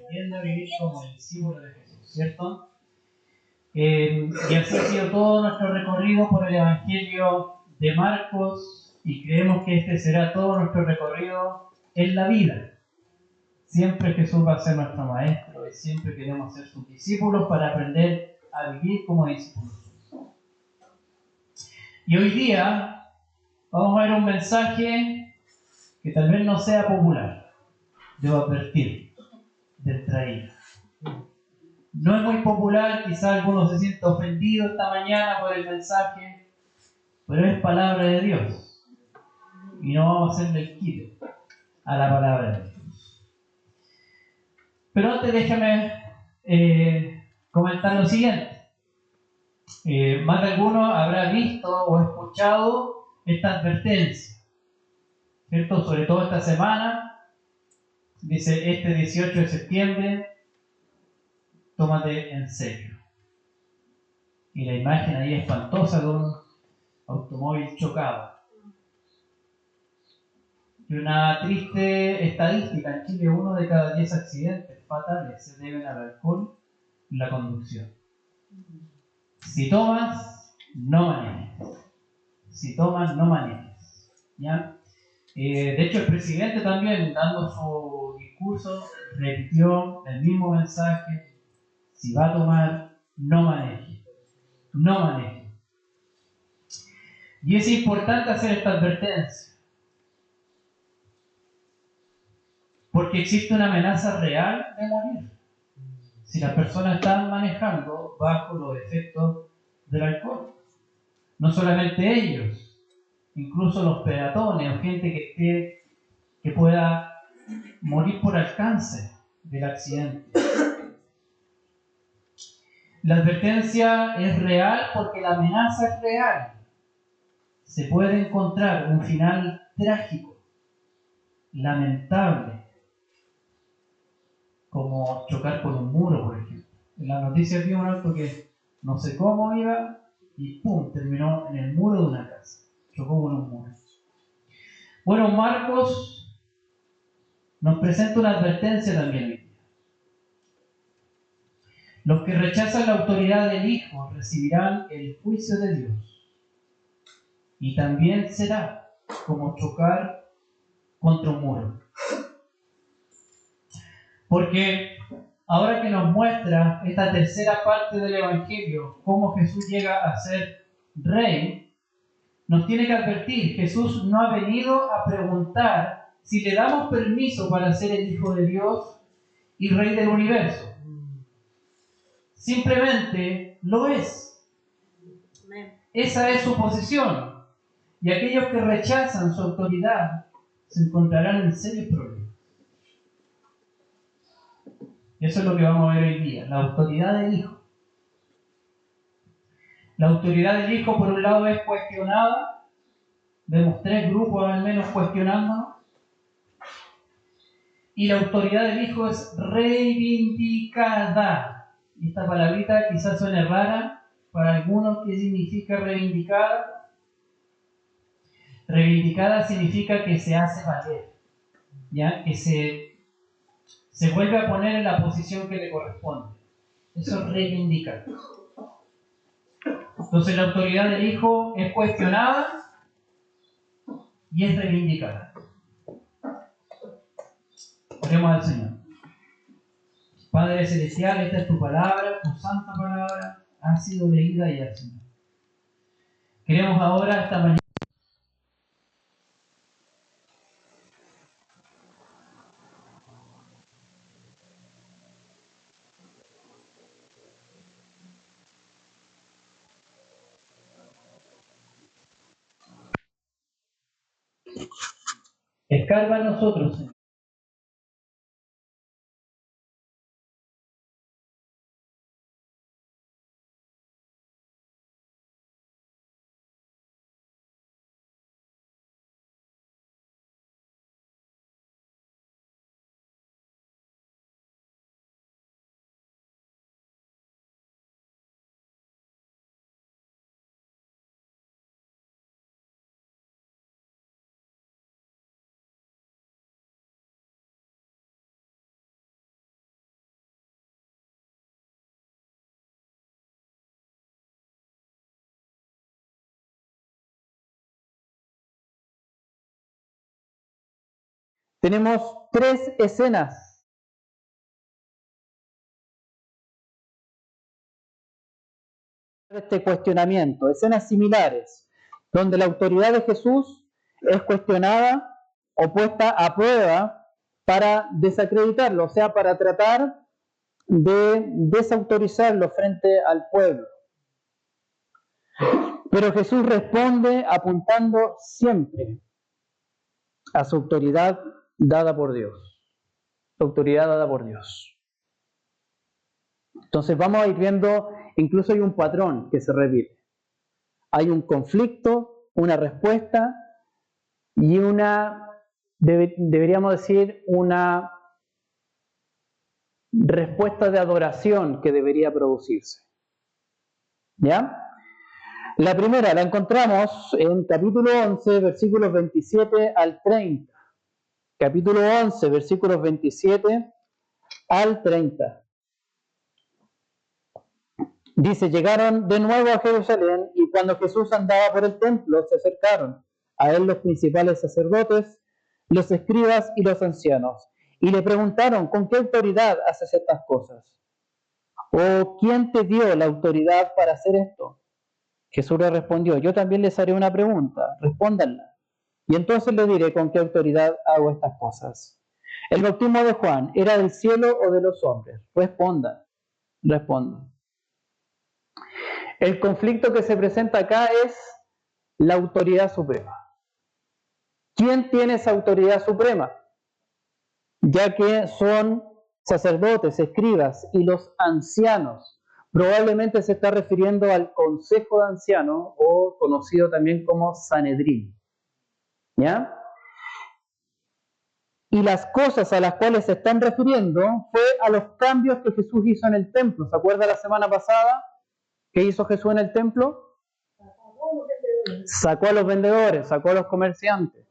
aprendiendo a vivir como discípulos de Jesús, ¿cierto? Y así ha sido todo nuestro recorrido por el Evangelio de Marcos y creemos que este será todo nuestro recorrido en la vida. Siempre Jesús va a ser nuestro maestro y siempre queremos ser sus discípulos para aprender a vivir como discípulos. Y hoy día vamos a ver un mensaje que tal vez no sea popular. Debo advertir de traída. No es muy popular, quizá algunos se sientan ofendidos esta mañana por el mensaje, pero es palabra de Dios. Y no vamos a hacerle el quite a la palabra de Dios. Pero antes déjame comentar lo siguiente. Más de alguno habrá visto o escuchado esta advertencia, ¿cierto? Sobre todo esta semana, dice este 18 de septiembre, tómate en serio. Y la imagen ahí espantosa de un automóvil chocado. Y una triste estadística, en Chile 1 de cada 10 accidentes fatales se deben al alcohol y la conducción. Si tomas, no manejes. Si tomas, no manejes. ¿Ya? De hecho, el presidente también, dando su discurso, repitió el mismo mensaje: si va a tomar, no maneje. No maneje. Y es importante hacer esta advertencia, porque existe una amenaza real de morir si las personas están manejando bajo los efectos del alcohol. No solamente ellos, incluso los peatones o gente que pueda morir por alcance del accidente. La advertencia es real porque la amenaza es real. Se puede encontrar un final trágico, lamentable, como chocar con un muro, por ejemplo. En las noticias vi un auto que no sé cómo iba y ¡pum!, terminó en el muro de una casa. Chocó con un muro. Bueno, Marcos nos presenta una advertencia también hoy día. Los que rechazan la autoridad del Hijo recibirán el juicio de Dios. Y también será como chocar contra un muro. Porque ahora que nos muestra esta tercera parte del Evangelio, cómo Jesús llega a ser rey, nos tiene que advertir: Jesús no ha venido a preguntar si le damos permiso para ser el Hijo de Dios y Rey del universo. Simplemente lo es. Esa es su posición. Y aquellos que rechazan su autoridad se encontrarán en serios problemas. Y eso es lo que vamos a ver hoy día: la autoridad del Hijo. La autoridad del Hijo, por un lado, es cuestionada. Vemos 3 grupos al menos cuestionándonos. Y la autoridad del Hijo es reivindicada. Y esta palabrita quizás suene rara para algunos. ¿Qué significa reivindicada? Reivindicada significa que se hace valer, ¿ya? Que se vuelve a poner en la posición que le corresponde. Eso es reivindicar. Entonces la autoridad del Hijo es cuestionada y es reivindicada. Oremos al Señor. Padre Celestial, esta es tu palabra, tu santa palabra, ha sido leída y al Señor. Queremos ahora, esta mañana, escarba en nosotros, Señor. tenemos tres escenas de este cuestionamiento, escenas similares, donde la autoridad de Jesús es cuestionada o puesta a prueba para desacreditarlo, o sea, para tratar de desautorizarlo frente al pueblo. Pero Jesús responde apuntando siempre a su autoridad dada por Dios. Su autoridad dada por Dios. Entonces vamos a ir viendo, incluso hay un patrón que se repite. Hay un conflicto, una respuesta y deberíamos decir, una respuesta de adoración que debería producirse. ¿Ya? La primera la encontramos en capítulo 11, versículos 27 al 30. Capítulo 11, versículos 27 al 30. Dice, llegaron de nuevo a Jerusalén y cuando Jesús andaba por el templo se acercaron a él los principales sacerdotes, los escribas y los ancianos, y le preguntaron, ¿con qué autoridad haces estas cosas? ¿O quién te dio la autoridad para hacer esto? Jesús le respondió, yo también les haré una pregunta, respóndanla, y entonces le diré con qué autoridad hago estas cosas. ¿El bautismo de Juan era del cielo o de los hombres? Respondan. El conflicto que se presenta acá es la autoridad suprema. ¿Quién tiene esa autoridad suprema? Ya que son sacerdotes, escribas y los ancianos. Probablemente se está refiriendo al consejo de ancianos o conocido también como Sanedrín. ¿Ya? Y las cosas a las cuales se están refiriendo fue a los cambios que Jesús hizo en el templo. ¿Se acuerda la semana pasada? ¿Qué hizo Jesús en el templo? Sacó a los vendedores, sacó a los comerciantes.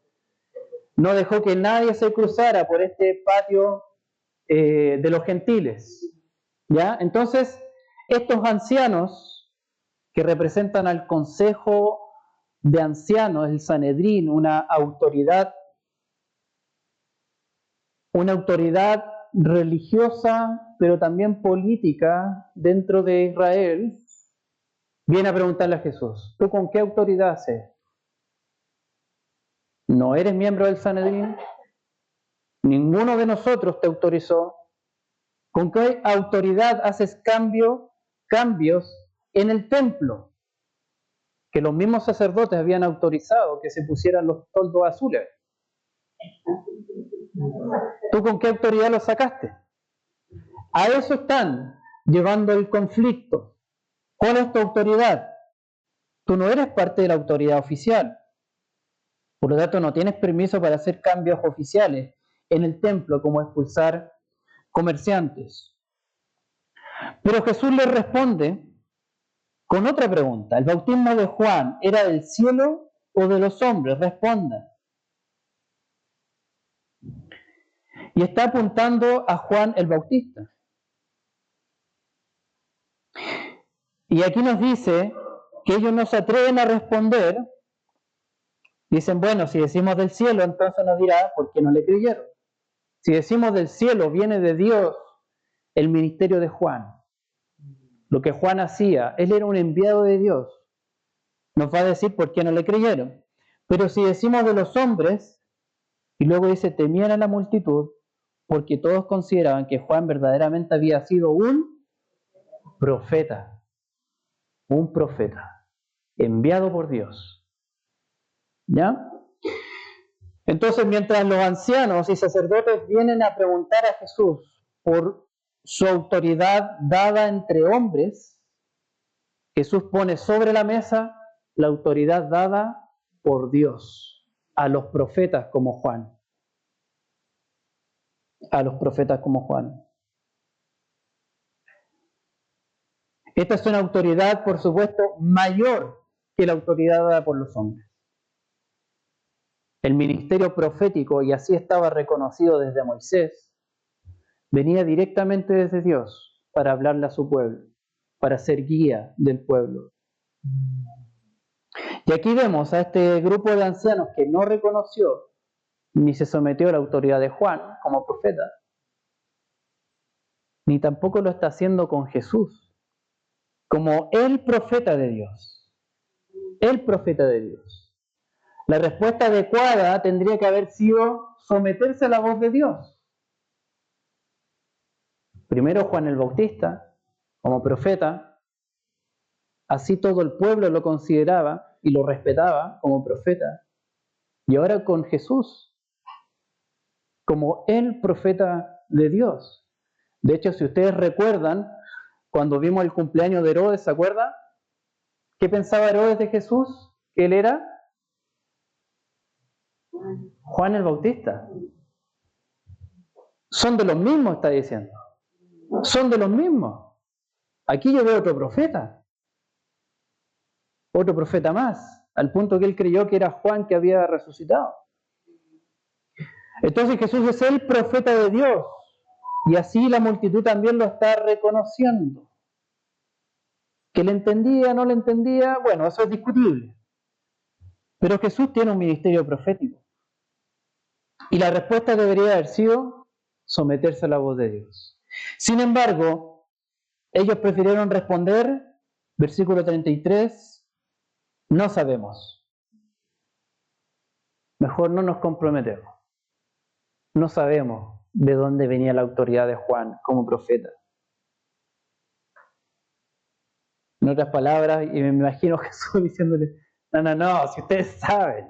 No dejó que nadie se cruzara por este patio de los gentiles. ¿Ya? Entonces, estos ancianos que representan al consejo de ancianos, el Sanedrín, una autoridad religiosa, pero también política dentro de Israel, viene a preguntarle a Jesús, ¿tú con qué autoridad haces? ¿No eres miembro del Sanedrín? Ninguno de nosotros te autorizó. ¿Con qué autoridad haces cambios en el templo? Que los mismos sacerdotes habían autorizado que se pusieran los toldos azules. ¿Tú con qué autoridad lo sacaste? A eso están llevando el conflicto. ¿Cuál es tu autoridad? Tú no eres parte de la autoridad oficial. Por lo tanto, no tienes permiso para hacer cambios oficiales en el templo, como expulsar comerciantes. Pero Jesús le responde con otra pregunta. ¿El bautismo de Juan era del cielo o de los hombres? Responda. Y está apuntando a Juan el Bautista. Y aquí nos dice que ellos no se atreven a responder. Dicen, bueno, si decimos del cielo, entonces nos dirá por qué no le creyeron. Si decimos del cielo, viene de Dios el ministerio de Juan. Lo que Juan hacía, él era un enviado de Dios. Nos va a decir por qué no le creyeron. Pero si decimos de los hombres, y luego dice, temían a la multitud, porque todos consideraban que Juan verdaderamente había sido un profeta, enviado por Dios. ¿Ya? Entonces, mientras los ancianos y sacerdotes vienen a preguntar a Jesús por su autoridad dada entre hombres, Jesús pone sobre la mesa la autoridad dada por Dios a los profetas como Juan. A los profetas como Juan. Esta es una autoridad, por supuesto, mayor que la autoridad dada por los hombres. El ministerio profético, y así estaba reconocido desde Moisés, venía directamente desde Dios para hablarle a su pueblo, para ser guía del pueblo. Y aquí vemos a este grupo de ancianos que no reconoció ni se sometió a la autoridad de Juan como profeta, ni tampoco lo está haciendo con Jesús, como el profeta de Dios. El profeta de Dios. La respuesta adecuada tendría que haber sido someterse a la voz de Dios. Primero Juan el Bautista, como profeta, así todo el pueblo lo consideraba y lo respetaba como profeta. Y ahora con Jesús, como el profeta de Dios. De hecho, si ustedes recuerdan, cuando vimos el cumpleaños de Herodes, ¿se acuerdan? ¿Qué pensaba Herodes de Jesús? ¿Que él era? Juan el Bautista. Son de los mismos, está diciendo. Son de los mismos. Aquí yo veo otro profeta más, al punto que él creyó que era Juan que había resucitado. Entonces Jesús es el profeta de Dios, y así la multitud también lo está reconociendo. Que le entendía, no le entendía, bueno, eso es discutible. Pero Jesús tiene un ministerio profético. Y la respuesta debería haber sido someterse a la voz de Dios. Sin embargo, ellos prefirieron responder, versículo 33, no sabemos. Mejor no nos comprometemos. No sabemos de dónde venía la autoridad de Juan como profeta. En otras palabras, y me imagino Jesús diciéndole, no, si ustedes saben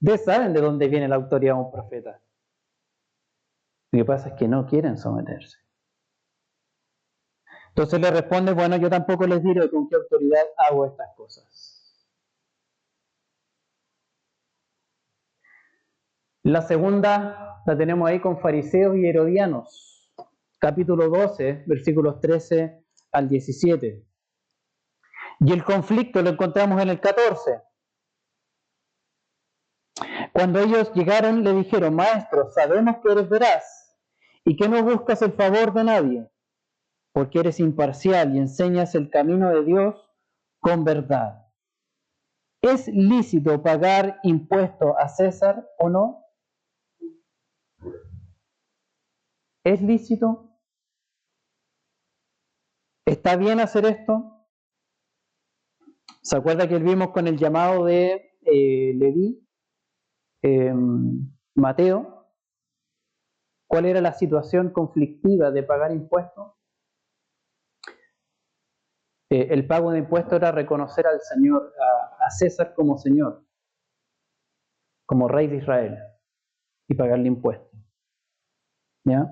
de dónde viene la autoridad de un profeta. Lo que pasa es que no quieren someterse. Entonces le responde, bueno, yo tampoco les diré con qué autoridad hago estas cosas. La segunda la tenemos ahí con fariseos y herodianos. Capítulo 12, versículos 13 al 17. Y el conflicto lo encontramos en el 14. Cuando ellos llegaron, le dijeron, maestro, sabemos que eres veraz y que no buscas el favor de nadie, porque eres imparcial y enseñas el camino de Dios con verdad. ¿Es lícito pagar impuesto a César o no? ¿Es lícito? ¿Está bien hacer esto? ¿Se acuerda que vimos con el llamado de Leví, Mateo? ¿Cuál era la situación conflictiva de pagar impuestos? El pago de impuestos era reconocer al Señor, a César como Señor, como Rey de Israel, y pagarle impuestos. ¿Ya?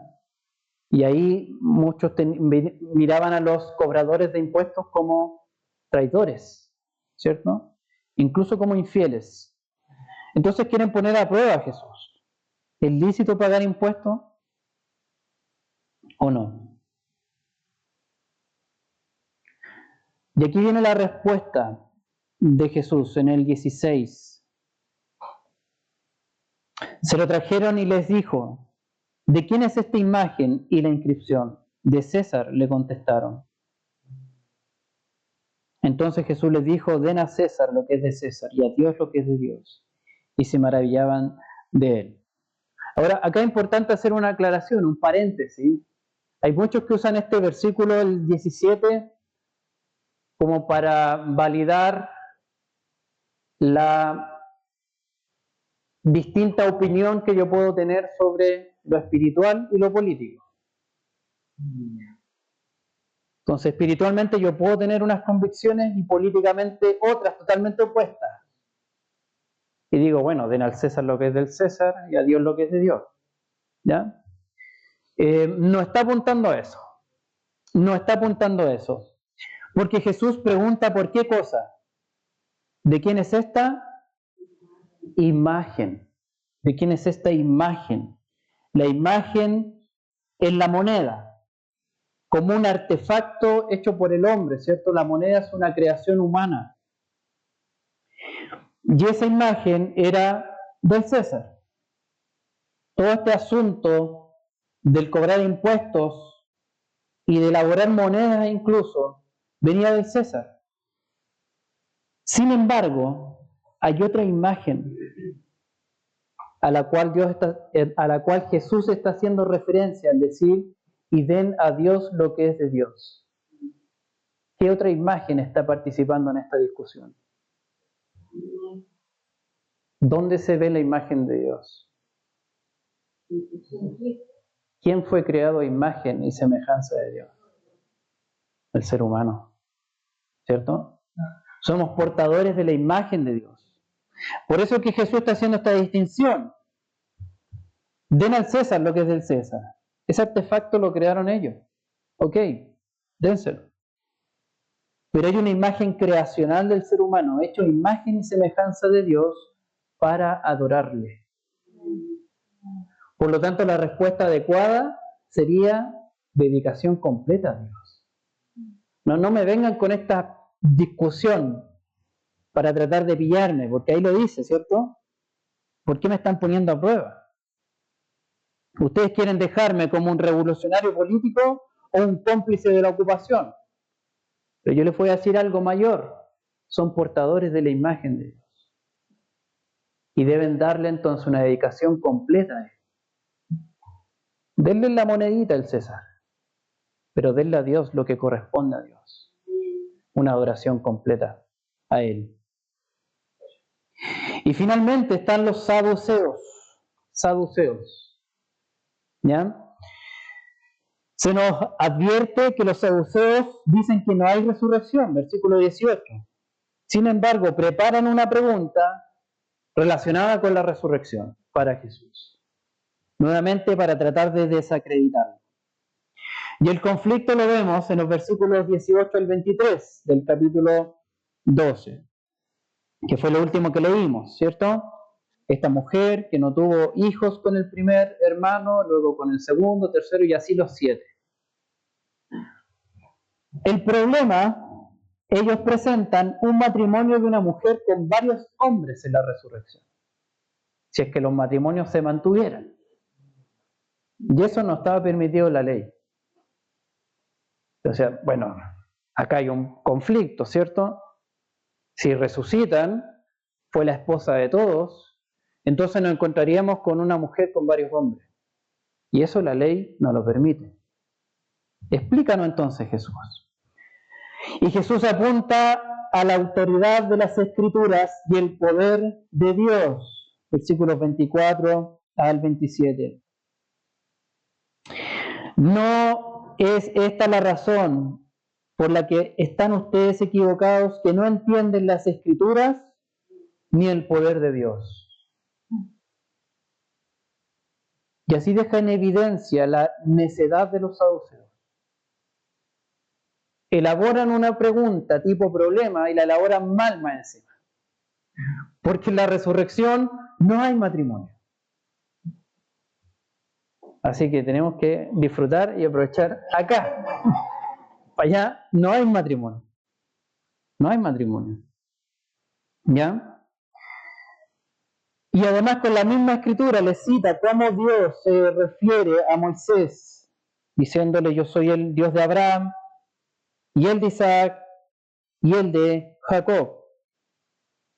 Y ahí muchos miraban a los cobradores de impuestos como traidores, ¿cierto? Incluso como infieles. Entonces quieren poner a prueba a Jesús. ¿Es lícito pagar impuestos o no? Y aquí viene la respuesta de Jesús en el 16. Se lo trajeron y les dijo, ¿de quién es esta imagen y la inscripción? De César, le contestaron. Entonces Jesús les dijo, den a César lo que es de César y a Dios lo que es de Dios. Y se maravillaban de él. Ahora, acá es importante hacer una aclaración, un paréntesis. Hay muchos que usan este versículo, el 17, como para validar la distinta opinión que yo puedo tener sobre lo espiritual y lo político. Entonces, espiritualmente yo puedo tener unas convicciones y políticamente otras totalmente opuestas. Y digo, bueno, den al César lo que es del César y a Dios lo que es de Dios. ¿Ya? No está apuntando a eso. No está apuntando a eso. Porque Jesús pregunta por qué cosa. ¿De quién es esta imagen? ¿De quién es esta imagen? La imagen es la moneda, como un artefacto hecho por el hombre, ¿cierto? La moneda es una creación humana. Y esa imagen era del César. Todo este asunto del cobrar impuestos y de elaborar monedas incluso, venía del César. Sin embargo, hay otra imagen a la cual Jesús está haciendo referencia al decir, y den a Dios lo que es de Dios. ¿Qué otra imagen está participando en esta discusión? ¿Dónde se ve la imagen de Dios? ¿Quién fue creado a imagen y semejanza de Dios? El ser humano, ¿cierto? Somos portadores de la imagen de Dios. Por eso es que Jesús está haciendo esta distinción. Den al César lo que es del César. Ese artefacto lo crearon ellos. Ok, dénselo. Pero hay una imagen creacional del ser humano, hecho imagen y semejanza de Dios para adorarle. Por lo tanto, la respuesta adecuada sería dedicación completa a Dios. No me vengan con esta discusión para tratar de pillarme, porque ahí lo dice, ¿cierto? ¿Por qué me están poniendo a prueba? ¿Ustedes quieren dejarme como un revolucionario político o un cómplice de la ocupación? Pero yo les voy a decir algo mayor. Son portadores de la imagen de Dios. Y deben darle entonces una dedicación completa a Él. Denle la monedita al César, pero denle a Dios lo que corresponde a Dios. Una adoración completa a Él. Y finalmente están los saduceos. ¿Ya? Se nos advierte que los saduceos dicen que no hay resurrección, versículo 18. Sin embargo, preparan una pregunta relacionada con la resurrección para Jesús. Nuevamente para tratar de desacreditarlo. Y el conflicto lo vemos en los versículos 18 al 23 del capítulo 12, que fue lo último que leímos, ¿cierto? Esta mujer que no tuvo hijos con el primer hermano, luego con el segundo, tercero y así los 7. El problema, ellos presentan un matrimonio de una mujer con varios hombres en la resurrección, si es que los matrimonios se mantuvieran. Y eso no estaba permitido en la ley. O sea, bueno, acá hay un conflicto, ¿cierto? Si resucitan, fue la esposa de todos, entonces nos encontraríamos con una mujer con varios hombres. Y eso la ley no lo permite. Explícanos entonces, Jesús. Y Jesús apunta a la autoridad de las Escrituras y el poder de Dios. Versículos 24 al 27. No es esta la razón por la que están ustedes equivocados, que no entienden las Escrituras ni el poder de Dios. Y así deja en evidencia la necedad de los saduceos. Elaboran una pregunta tipo problema y la elaboran mal más encima. Porque en la resurrección no hay matrimonio. Así que tenemos que disfrutar y aprovechar acá. Para allá no hay matrimonio. No hay matrimonio. ¿Ya? Y además con la misma escritura le cita cómo Dios se refiere a Moisés, diciéndole: yo soy el Dios de Abraham, y el de Isaac, y el de Jacob.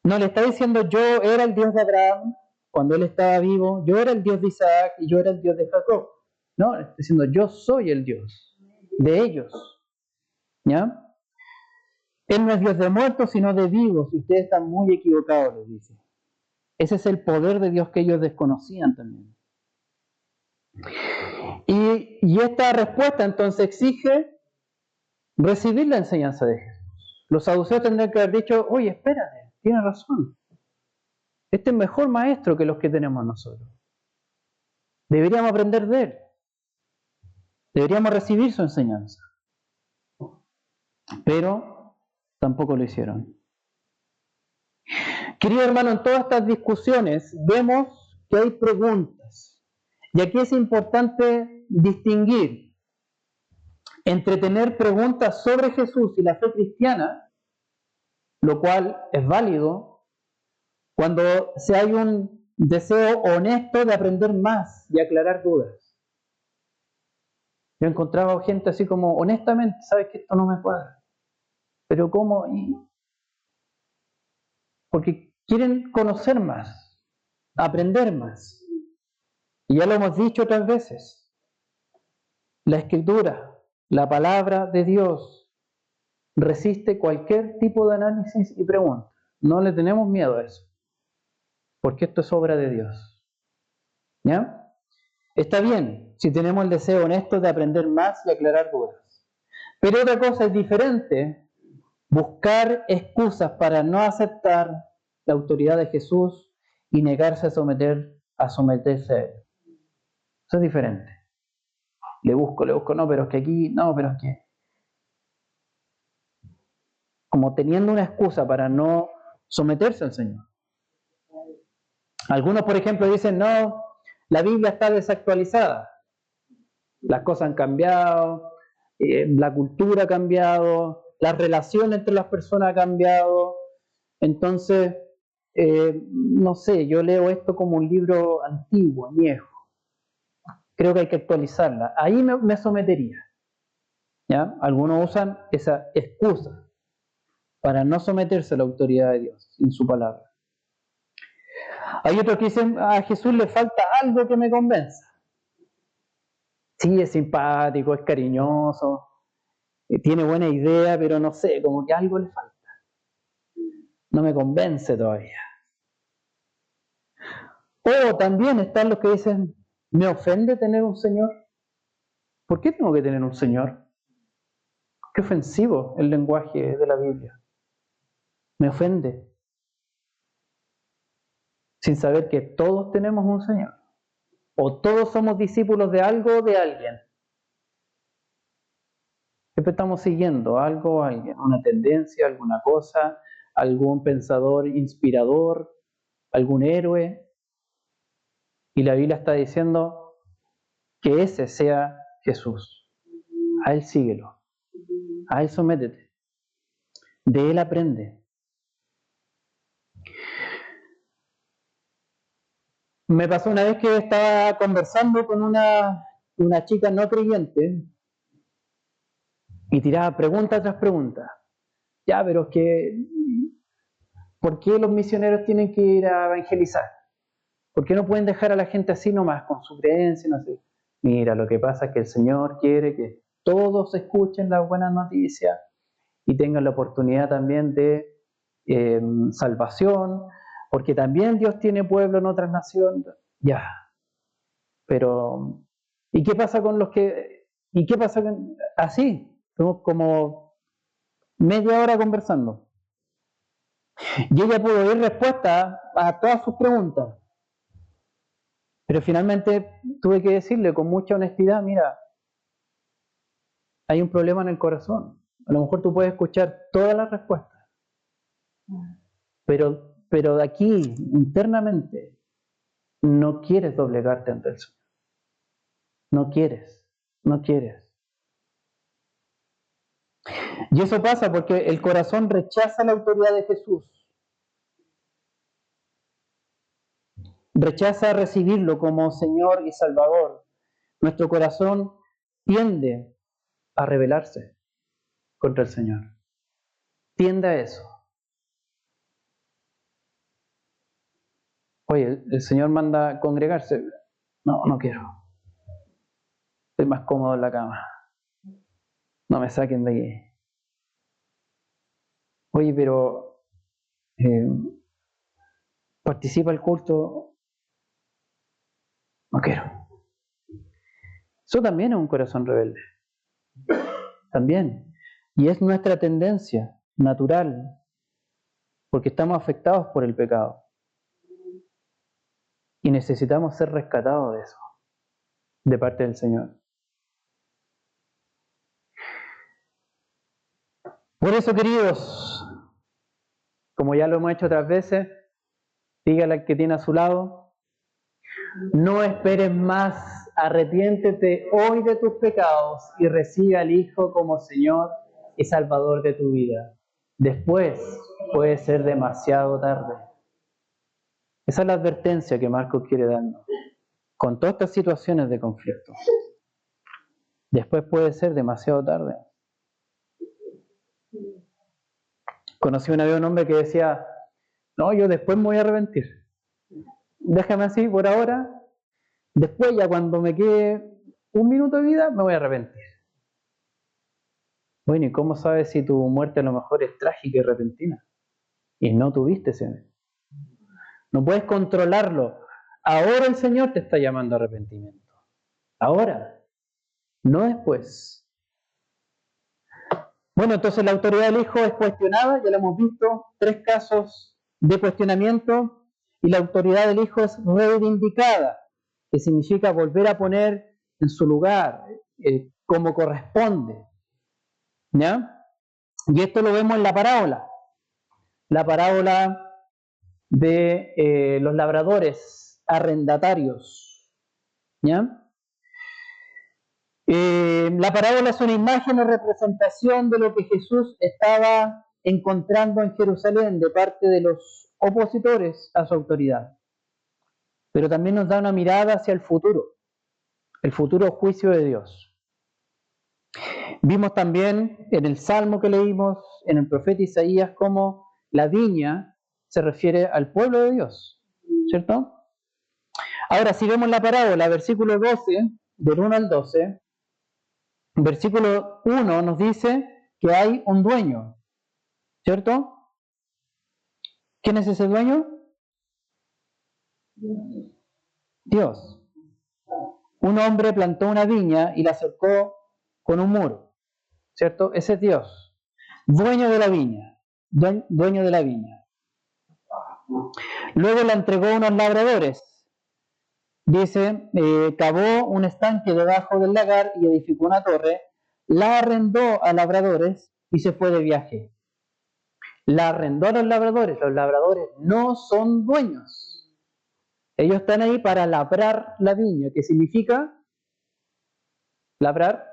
No le está diciendo yo era el Dios de Abraham cuando él estaba vivo, yo era el Dios de Isaac y yo era el Dios de Jacob. No, le está diciendo yo soy el Dios de ellos. ¿Ya? Él no es Dios de muertos, sino de vivos, y ustedes están muy equivocados, les dice. Ese es el poder de Dios que ellos desconocían también. Y esta respuesta entonces exige recibir la enseñanza de Jesús. Los saduceos tendrían que haber dicho: oye, espérate, tiene razón. Este es mejor maestro que los que tenemos nosotros. Deberíamos aprender de él. Deberíamos recibir su enseñanza. Pero tampoco lo hicieron. Querido hermano, en todas estas discusiones vemos que hay preguntas. Y aquí es importante distinguir entre tener preguntas sobre Jesús y la fe cristiana, lo cual es válido, cuando se hay un deseo honesto de aprender más y aclarar dudas. Yo encontraba gente así como, honestamente, sabes que esto no me cuadra. Pero ¿cómo? Porque quieren conocer más. aprender más. Y ya lo hemos dicho otras veces. La Escritura, la palabra de Dios, resiste cualquier tipo de análisis y pregunta. No le tenemos miedo a eso, porque esto es obra de Dios. ¿Ya? Está bien si tenemos el deseo honesto de aprender más y aclarar dudas. Pero otra cosa es diferente, buscar excusas para no aceptar la autoridad de Jesús y negarse a someterse a Él. Eso es diferente. Le busco, no, pero es que aquí, no, pero es que... Como teniendo una excusa para no someterse al Señor. Algunos, por ejemplo, dicen, no, la Biblia está desactualizada. Las cosas han cambiado, la cultura ha cambiado, las relaciones entre las personas han cambiado. Entonces, no sé, yo leo esto como un libro antiguo, viejo. Creo que hay que actualizarla. Ahí me sometería. ¿Ya? Algunos usan esa excusa para no someterse a la autoridad de Dios en su palabra. Hay otros que dicen, a Jesús le falta algo que me convenza. Sí, es simpático, es cariñoso, tiene buena idea, pero no sé, como que algo le falta. No me convence todavía. O también están los que dicen, ¿me ofende tener un Señor? ¿Por qué tengo que tener un Señor? Qué ofensivo el lenguaje de la Biblia. Me ofende. Sin saber que todos tenemos un Señor. O todos somos discípulos de algo o de alguien. Siempre estamos siguiendo algo o alguien, una tendencia, alguna cosa, algún pensador inspirador, algún héroe. Y la Biblia está diciendo que ese sea Jesús. A Él síguelo. A Él sométete. De Él aprende. Me pasó una vez que estaba conversando con una chica no creyente y tiraba pregunta tras pregunta. Ya, pero es que, ¿por qué los misioneros tienen que ir a evangelizar? ¿Por qué no pueden dejar a la gente así nomás, con su creencia? No sé. Mira, lo que pasa es que el Señor quiere que todos escuchen las buenas noticias y tengan la oportunidad también de salvación, porque también Dios tiene pueblo en otras naciones. Ya, pero ¿y qué pasa con los que... ¿Y qué pasa con... Así, estamos como media hora conversando. Y ella pudo dar respuesta a todas sus preguntas. Pero finalmente tuve que decirle con mucha honestidad, mira, hay un problema en el corazón. A lo mejor tú puedes escuchar todas las respuestas. Pero de aquí, internamente, no quieres doblegarte ante el Señor. No quieres. Y eso pasa porque el corazón rechaza la autoridad de Jesús. Rechaza recibirlo como Señor y Salvador. Nuestro corazón tiende a rebelarse contra el Señor. Tiende a eso. Oye, el Señor manda a congregarse. No, no quiero. Estoy más cómodo en la cama. No me saquen de ahí. Oye, pero participa el culto. No quiero. Eso también es un corazón rebelde. También. Y es nuestra tendencia natural, porque estamos afectados por el pecado. Y necesitamos ser rescatados de eso, de parte del Señor. Por eso, queridos, como ya lo hemos hecho otras veces, dígale al que tiene a su lado, no esperes más, arrepiéntete hoy de tus pecados y recibe al Hijo como Señor y Salvador de tu vida. Después puede ser demasiado tarde. Esa es la advertencia que Marcos quiere darnos. Con todas estas situaciones de conflicto. Después puede ser demasiado tarde. Conocí una vez un hombre que decía, no, yo después me voy a arrepentir. déjame así por ahora, después ya cuando me quede un minuto de vida me voy a arrepentir. Bueno, ¿y cómo sabes si tu muerte a lo mejor es trágica y repentina? Y no tuviste ese. No puedes controlarlo. Ahora el Señor te está llamando a arrepentimiento. Ahora, no después. Bueno, entonces la autoridad del Hijo es cuestionada, ya lo hemos visto, 3 casos de cuestionamiento, y la autoridad del Hijo es reivindicada, que significa volver a poner en su lugar, como corresponde. ¿Ya? Y esto lo vemos en la parábola de los labradores arrendatarios. ¿Ya? La parábola es una imagen o representación de lo que Jesús estaba encontrando en Jerusalén de parte de los opositores a su autoridad. Pero también nos da una mirada hacia el futuro juicio de Dios. Vimos también en el Salmo que leímos, en el profeta Isaías, cómo la viña se refiere al pueblo de Dios, ¿cierto? Ahora, si vemos la parábola, versículo 12, del 1 al 12, versículo 1 nos dice que hay un dueño, ¿cierto? ¿Quién es ese dueño? Dios. Un hombre plantó una viña y la cercó con un muro, ¿cierto? Ese es Dios, dueño de la viña, dueño de la viña. Luego la entregó a unos labradores. Dice, cavó un estanque debajo del lagar y edificó una torre, la arrendó a labradores y se fue de viaje. La arrendó a los labradores no son dueños. Ellos están ahí para labrar la viña, que significa labrar,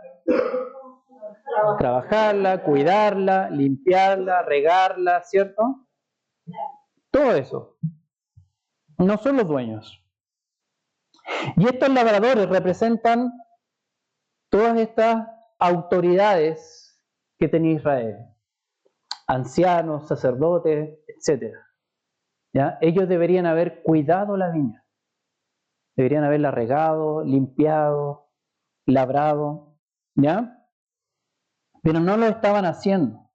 trabajarla, cuidarla, limpiarla, regarla, ¿cierto? Todo eso. No son los dueños. Y estos labradores representan todas estas autoridades que tenía Israel. Ancianos, sacerdotes, etc. ¿Ya? Ellos deberían haber cuidado la viña. Deberían haberla regado, limpiado, labrado. ¿Ya? Pero no lo estaban haciendo.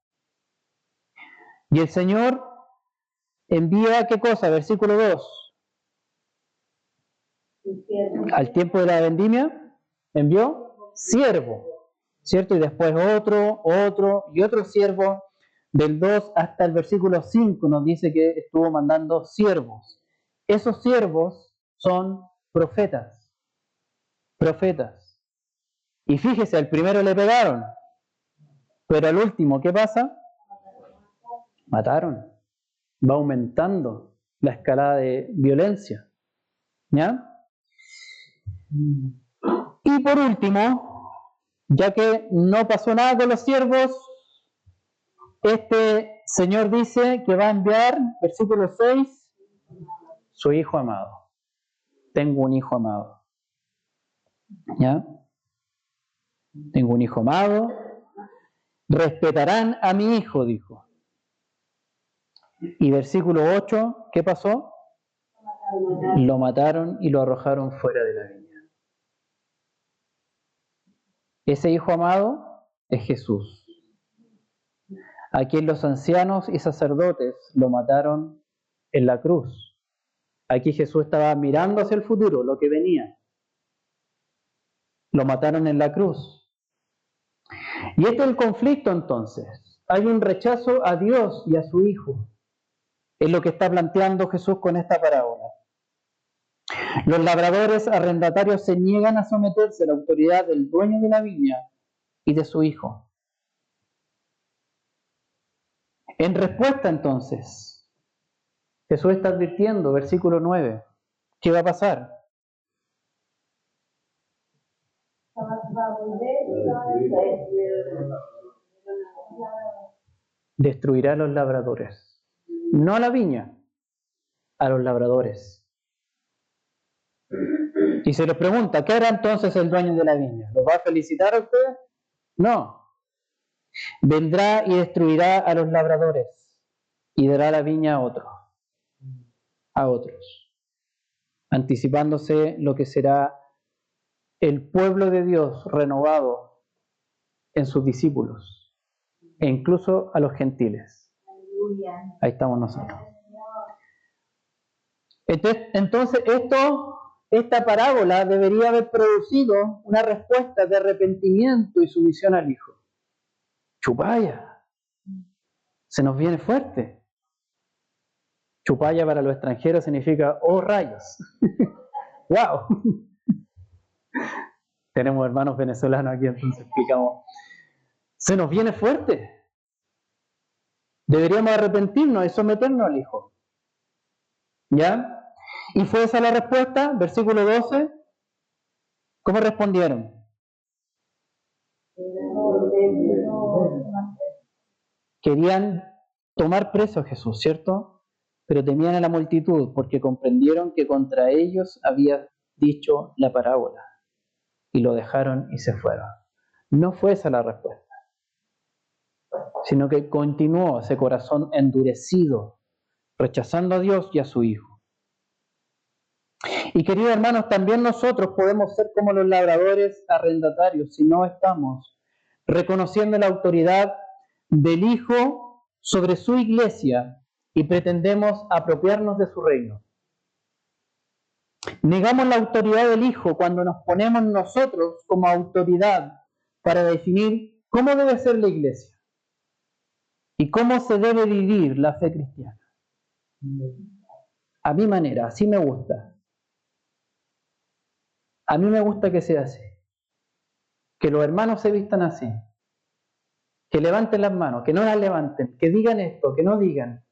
Y el Señor envía, ¿qué cosa? Versículo 2. Al tiempo de la vendimia, envió siervo, ¿cierto? Y después otro y otro siervo. Del 2 hasta el versículo 5 nos dice que estuvo mandando siervos. Esos siervos son profetas. Y fíjese, al primero le pegaron, pero al último, ¿qué pasa? Mataron. Va aumentando la escalada de violencia. ¿Ya? Y por último, ya que no pasó nada con los siervos, este Señor dice que va a enviar, versículo 6, su hijo amado. Tengo un hijo amado. ¿Ya? Tengo un hijo amado. Respetarán a mi hijo, dijo. Y versículo 8, ¿qué pasó? Lo mataron y lo arrojaron fuera de la viña. Ese hijo amado es Jesús, a quien los ancianos y sacerdotes lo mataron en la cruz. Aquí Jesús estaba mirando hacia el futuro, lo que venía. Lo mataron en la cruz. Y este es el conflicto entonces. Hay un rechazo a Dios y a su Hijo. Es lo que está planteando Jesús con esta parábola. Los labradores arrendatarios se niegan a someterse a la autoridad del dueño de la viña y de su Hijo. En respuesta entonces, Jesús está advirtiendo, versículo 9, ¿qué va a pasar? Destruirá a los labradores. No a la viña, a los labradores. Y se les pregunta, ¿qué hará entonces el dueño de la viña? ¿Los va a felicitar a usted? No. Vendrá y destruirá a los labradores y dará la viña a otros. anticipándose lo que será el pueblo de Dios renovado en sus discípulos, e incluso a los gentiles. Ahí estamos nosotros. Entonces esta parábola debería haber producido una respuesta de arrepentimiento y sumisión al Hijo. Chupaya, se nos viene fuerte. Chupaya para los extranjeros significa oh rayos. ¡Wow! Tenemos hermanos venezolanos aquí, entonces explicamos. Se nos viene fuerte. Deberíamos arrepentirnos y someternos al Hijo. ¿Ya? Y fue esa la respuesta, versículo 12. ¿Cómo respondieron? Querían tomar preso a Jesús, ¿cierto? Pero temían a la multitud porque comprendieron que contra ellos había dicho la parábola. Y lo dejaron y se fueron. No fue esa la respuesta, sino que continuó ese corazón endurecido, rechazando a Dios y a su Hijo. Y queridos hermanos, también nosotros podemos ser como los labradores arrendatarios si no estamos reconociendo la autoridad del Hijo sobre su iglesia y pretendemos apropiarnos de su reino. Negamos la autoridad del Hijo cuando nos ponemos nosotros como autoridad para definir cómo debe ser la iglesia y cómo se debe vivir la fe cristiana. A mi manera, así me gusta. A mí me gusta que sea así. Que los hermanos se vistan así. Que levanten las manos, que no las levanten, que digan esto, que no digan.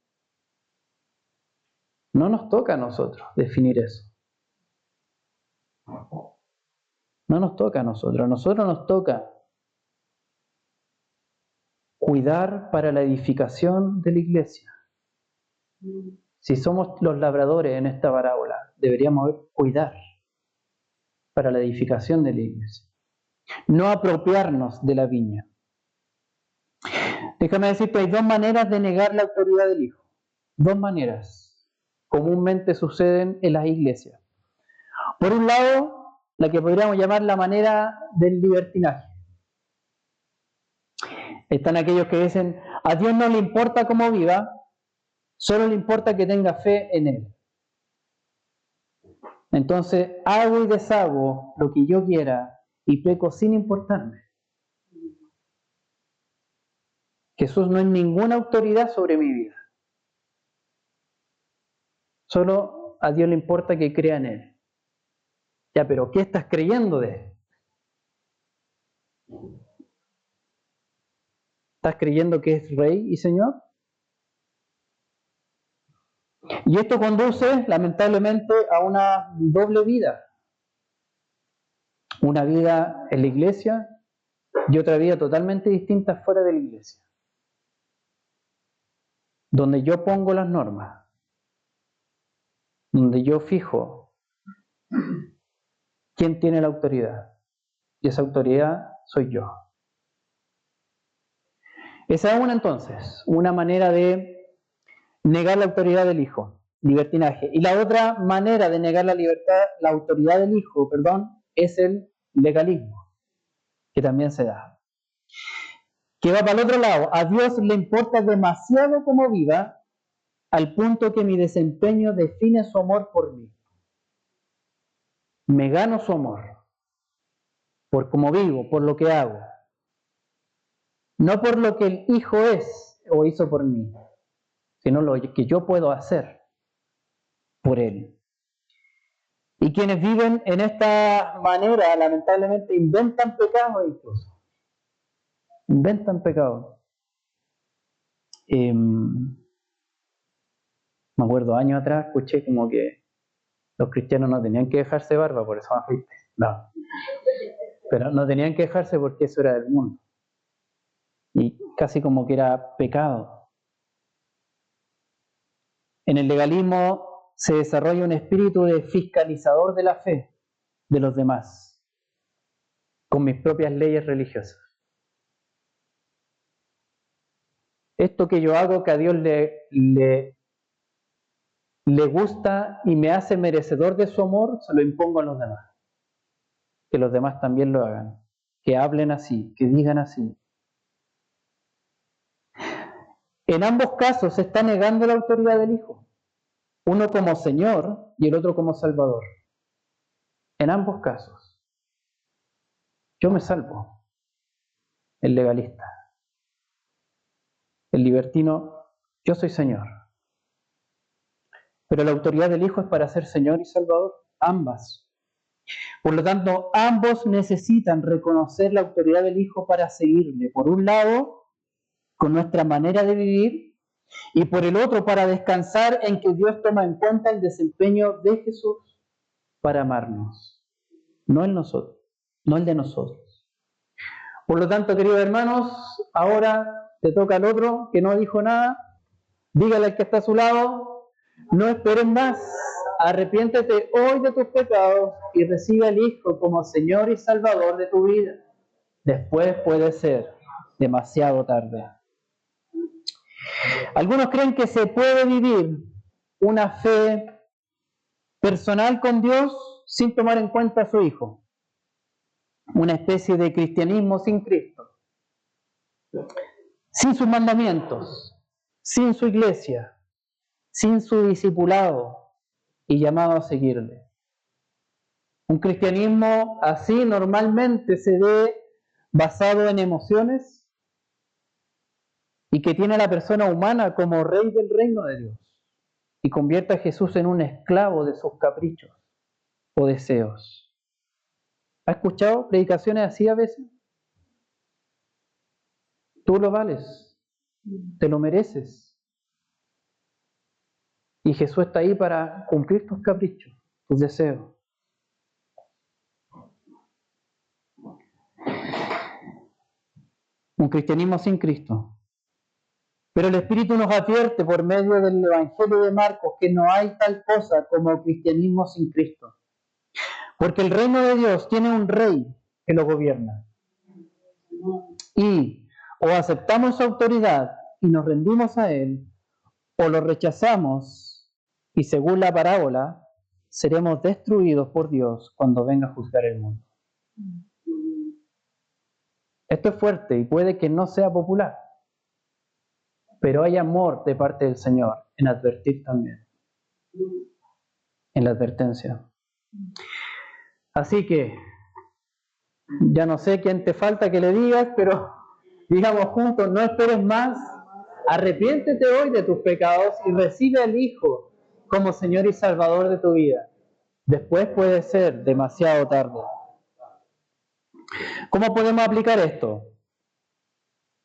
No nos toca a nosotros definir eso. No nos toca a nosotros. A nosotros nos toca cuidar para la edificación de la iglesia. Si somos los labradores en esta parábola, deberíamos cuidar para la edificación de la iglesia. No apropiarnos de la viña. Déjame decir que hay dos maneras de negar la autoridad del Hijo. Dos maneras comúnmente suceden en las iglesias. Por un lado, la que podríamos llamar la manera del libertinaje. Están aquellos que dicen, a Dios no le importa cómo viva, solo le importa que tenga fe en Él. Entonces, hago y deshago lo que yo quiera y peco sin importarme. Jesús no es ninguna autoridad sobre mi vida. Solo a Dios le importa que crea en Él. Ya, pero ¿qué estás creyendo de Él? ¿Estás creyendo que es Rey y Señor? Y esto conduce, lamentablemente, a una doble vida. Una vida en la iglesia y otra vida totalmente distinta fuera de la iglesia. Donde yo pongo las normas. Donde yo fijo quién tiene la autoridad. Y esa autoridad soy yo. Esa es una manera de negar la autoridad del Hijo, libertinaje. Y la otra manera de negar la autoridad del Hijo, es el legalismo, que también se da. Que va para el otro lado. A Dios le importa demasiado cómo viva, al punto que mi desempeño define su amor por mí. Me gano su amor por cómo vivo, por lo que hago. No por lo que el Hijo es o hizo por mí, sino lo que yo puedo hacer por Él. Y quienes viven en esta manera, lamentablemente, inventan pecados incluso. Inventan pecados. Me acuerdo años atrás, escuché como que los cristianos no tenían que dejarse barba, por eso me afeité. No. Pero no tenían que dejarse porque eso era del mundo. Y casi como que era pecado. En el legalismo se desarrolla un espíritu de fiscalizador de la fe de los demás, con mis propias leyes religiosas. Esto que yo hago que a Dios le le gusta y me hace merecedor de su amor, se lo impongo a los demás. Que los demás también lo hagan, que hablen así, que digan así. En ambos casos se está negando la autoridad del Hijo, uno como Señor y el otro como Salvador. En ambos casos. Yo me salvo, el legalista. El libertino, yo soy Señor. Pero la autoridad del Hijo es para ser Señor y Salvador, ambas. Por lo tanto, ambos necesitan reconocer la autoridad del Hijo para seguirle. Por un lado, con nuestra manera de vivir, y por el otro, para descansar en que Dios toma en cuenta el desempeño de Jesús para amarnos, no el nosotros, no el de nosotros. Por lo tanto, queridos hermanos, ahora te toca al otro que no dijo nada. Dígale al que está a su lado, no esperen más, arrepiéntete hoy de tus pecados y recibe al Hijo como Señor y Salvador de tu vida. Después puede ser demasiado tarde. Algunos creen que se puede vivir una fe personal con Dios sin tomar en cuenta a su Hijo. Una especie de cristianismo sin Cristo, sin sus mandamientos, sin su iglesia, sin su discipulado y llamado a seguirle. Un cristianismo así normalmente se ve basado en emociones y que tiene a la persona humana como rey del reino de Dios y convierte a Jesús en un esclavo de sus caprichos o deseos. ¿Has escuchado predicaciones así a veces? Tú lo vales, te lo mereces. Y Jesús está ahí para cumplir tus caprichos, tus deseos. Un cristianismo sin Cristo. Pero el Espíritu nos advierte por medio del Evangelio de Marcos que no hay tal cosa como cristianismo sin Cristo. Porque el reino de Dios tiene un rey que lo gobierna. Y o aceptamos su autoridad y nos rendimos a él, o lo rechazamos y según la parábola, seremos destruidos por Dios cuando venga a juzgar el mundo. Esto es fuerte y puede que no sea popular, pero hay amor de parte del Señor en advertir también, en la advertencia. Así que, ya no sé quién te falta que le digas, pero digamos juntos, no esperes más, arrepiéntete hoy de tus pecados y recibe al Hijo como Señor y Salvador de tu vida. Después puede ser demasiado tarde. ¿Cómo podemos aplicar esto?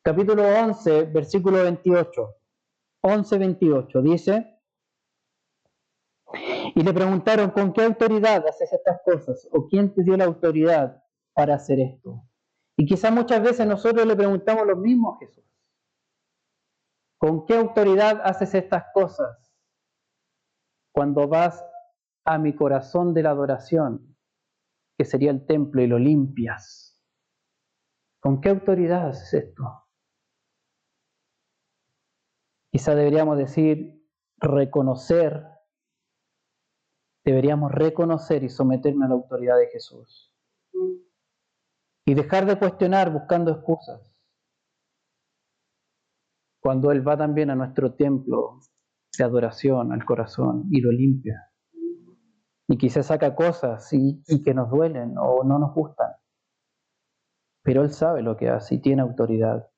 Capítulo 11, versículo 28. 11:28 dice: y le preguntaron, ¿con qué autoridad haces estas cosas? ¿O quién te dio la autoridad para hacer esto? Y quizás muchas veces nosotros le preguntamos lo mismo a Jesús. ¿Con qué autoridad haces estas cosas? Cuando vas a mi corazón de la adoración, que sería el templo, y lo limpias. ¿Con qué autoridad haces esto? Quizás deberíamos decir, deberíamos reconocer y someternos a la autoridad de Jesús. Y dejar de cuestionar buscando excusas. Cuando Él va también a nuestro templo de adoración, al corazón, y lo limpia. Y quizás saca cosas y que nos duelen o no nos gustan. Pero Él sabe lo que hace y tiene autoridad.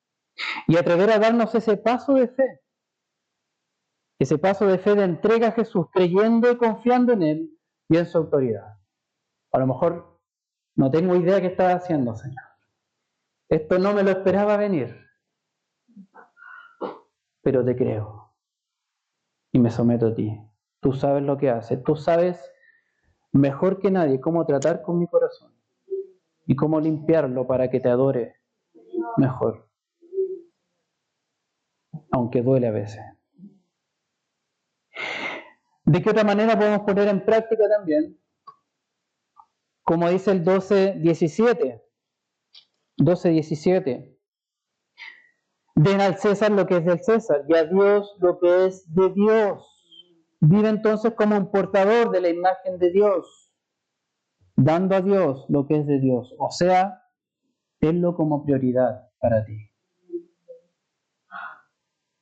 Y atrever a darnos ese paso de fe. Ese paso de fe de entrega a Jesús, creyendo y confiando en Él y en su autoridad. A lo mejor no tengo idea qué estás haciendo, Señor. Esto no me lo esperaba venir. Pero te creo. Y me someto a ti. Tú sabes lo que haces. Tú sabes mejor que nadie cómo tratar con mi corazón. Y cómo limpiarlo para que te adore mejor. Aunque duele a veces. ¿De qué otra manera podemos poner en práctica también? Como dice el 12:17. 12:17. Den al César lo que es del César y a Dios lo que es de Dios. Vive entonces como un portador de la imagen de Dios, dando a Dios lo que es de Dios. O sea, tenlo como prioridad para ti.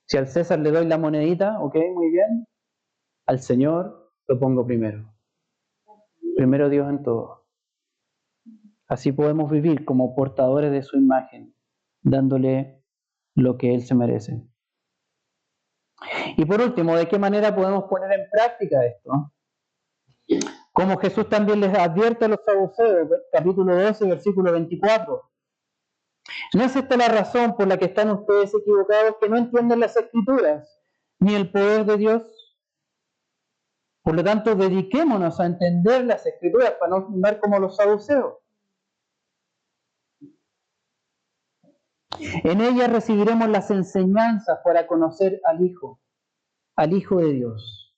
Si al César le doy la monedita, ok, muy bien. Al Señor lo pongo primero. Primero Dios en todo. Así podemos vivir como portadores de su imagen, dándole lo que Él se merece. Y por último, ¿de qué manera podemos poner en práctica esto? Como Jesús también les advierte a los saduceos, capítulo 12, versículo 24. ¿No es esta la razón por la que están ustedes equivocados, que no entienden las Escrituras ni el poder de Dios? Por lo tanto, dediquémonos a entender las Escrituras para no andar como los saduceos. En ellas recibiremos las enseñanzas para conocer al Hijo de Dios.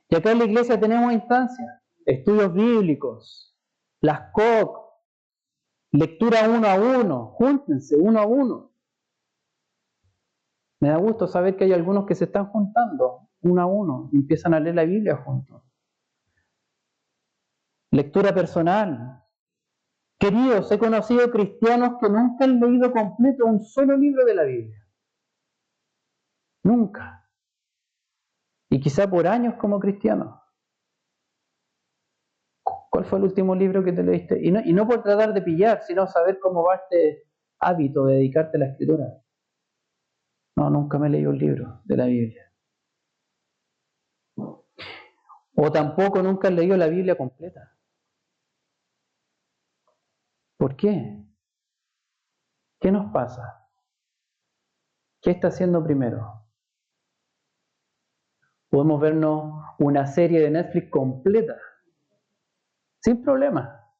Y acá en la iglesia tenemos instancias, estudios bíblicos, las COC, lectura 1 a 1, júntense 1 a 1. Me da gusto saber que hay algunos que se están juntando 1 a 1 y empiezan a leer la Biblia juntos. Lectura personal. Queridos, he conocido cristianos que nunca han leído completo un solo libro de la Biblia. Nunca. Y quizá por años como cristianos. ¿Cuál fue el último libro que te leíste? Y no por tratar de pillar, sino saber cómo va este hábito de dedicarte a la escritura. No, nunca me he leído un libro de la Biblia. O tampoco nunca he leído la Biblia completa. ¿Por qué? ¿Qué nos pasa? ¿Qué está haciendo primero? Podemos vernos una serie de Netflix completa, sin problema.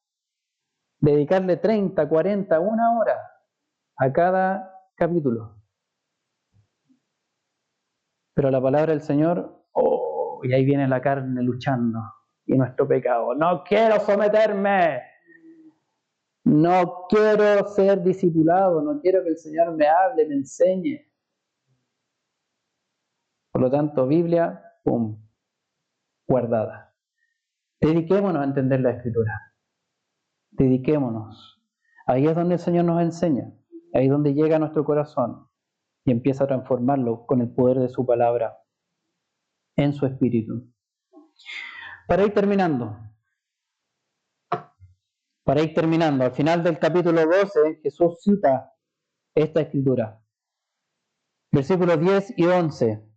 Dedicarle 30, 40, 1 hora a cada capítulo. Pero la palabra del Señor, y ahí viene la carne luchando, y nuestro pecado. No quiero someterme, no quiero ser discipulado, no quiero que el Señor me hable, me enseñe. Por lo tanto, Biblia, ¡pum!, guardada. Dediquémonos a entender la Escritura. Dediquémonos. Ahí es donde el Señor nos enseña, ahí es donde llega a nuestro corazón y empieza a transformarlo con el poder de su palabra en su espíritu. Para ir terminando, al final del capítulo 12, Jesús cita esta escritura. Versículos 10 y 11.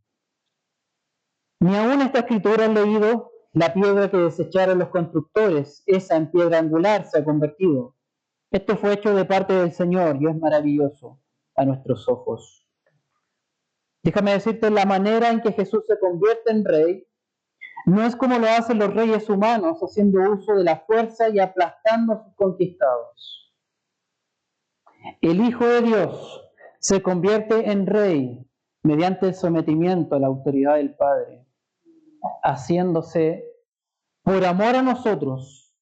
Ni aún esta escritura han leído: la piedra que desecharon los constructores, esa en piedra angular se ha convertido. Esto fue hecho de parte del Señor y es maravilloso a nuestros ojos. Déjame decirte, la manera en que Jesús se convierte en rey no es como lo hacen los reyes humanos, haciendo uso de la fuerza y aplastando a sus conquistados. El Hijo de Dios se convierte en rey mediante el sometimiento a la autoridad del Padre, haciéndose, por amor a nosotros,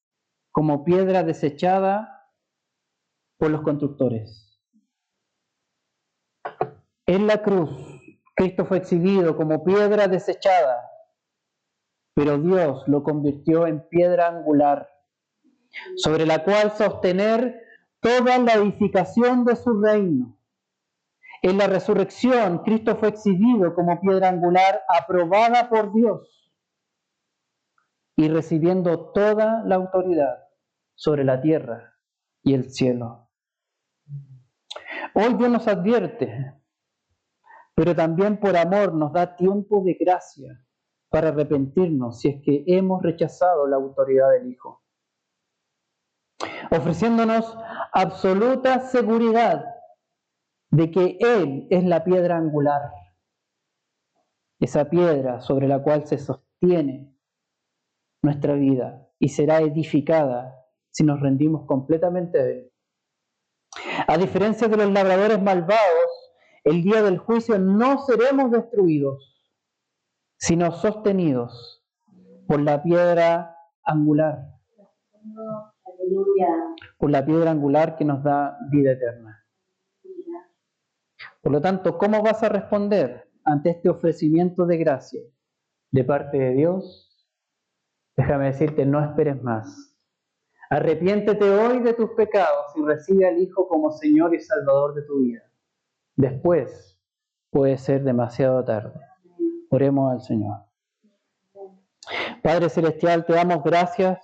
como piedra desechada por los constructores. En la cruz, Cristo fue exhibido como piedra desechada, pero Dios lo convirtió en piedra angular, sobre la cual sostener toda la edificación de su reino. En la resurrección, Cristo fue exhibido como piedra angular aprobada por Dios y recibiendo toda la autoridad sobre la tierra y el cielo. Hoy Dios nos advierte, pero también por amor nos da tiempo de gracia para arrepentirnos si es que hemos rechazado la autoridad del Hijo, ofreciéndonos absoluta seguridad de que Él es la piedra angular, esa piedra sobre la cual se sostiene nuestra vida y será edificada si nos rendimos completamente a Él. A diferencia de los labradores malvados, el día del juicio no seremos destruidos, sino sostenidos por la piedra angular. Por la piedra angular que nos da vida eterna. Por lo tanto, ¿cómo vas a responder ante este ofrecimiento de gracia de parte de Dios, déjame decirte, no esperes más. Arrepiéntete hoy de tus pecados y recibe al Hijo como Señor y Salvador de tu vida. Después puede ser demasiado tarde. Oremos al Señor. Padre Celestial, te damos gracias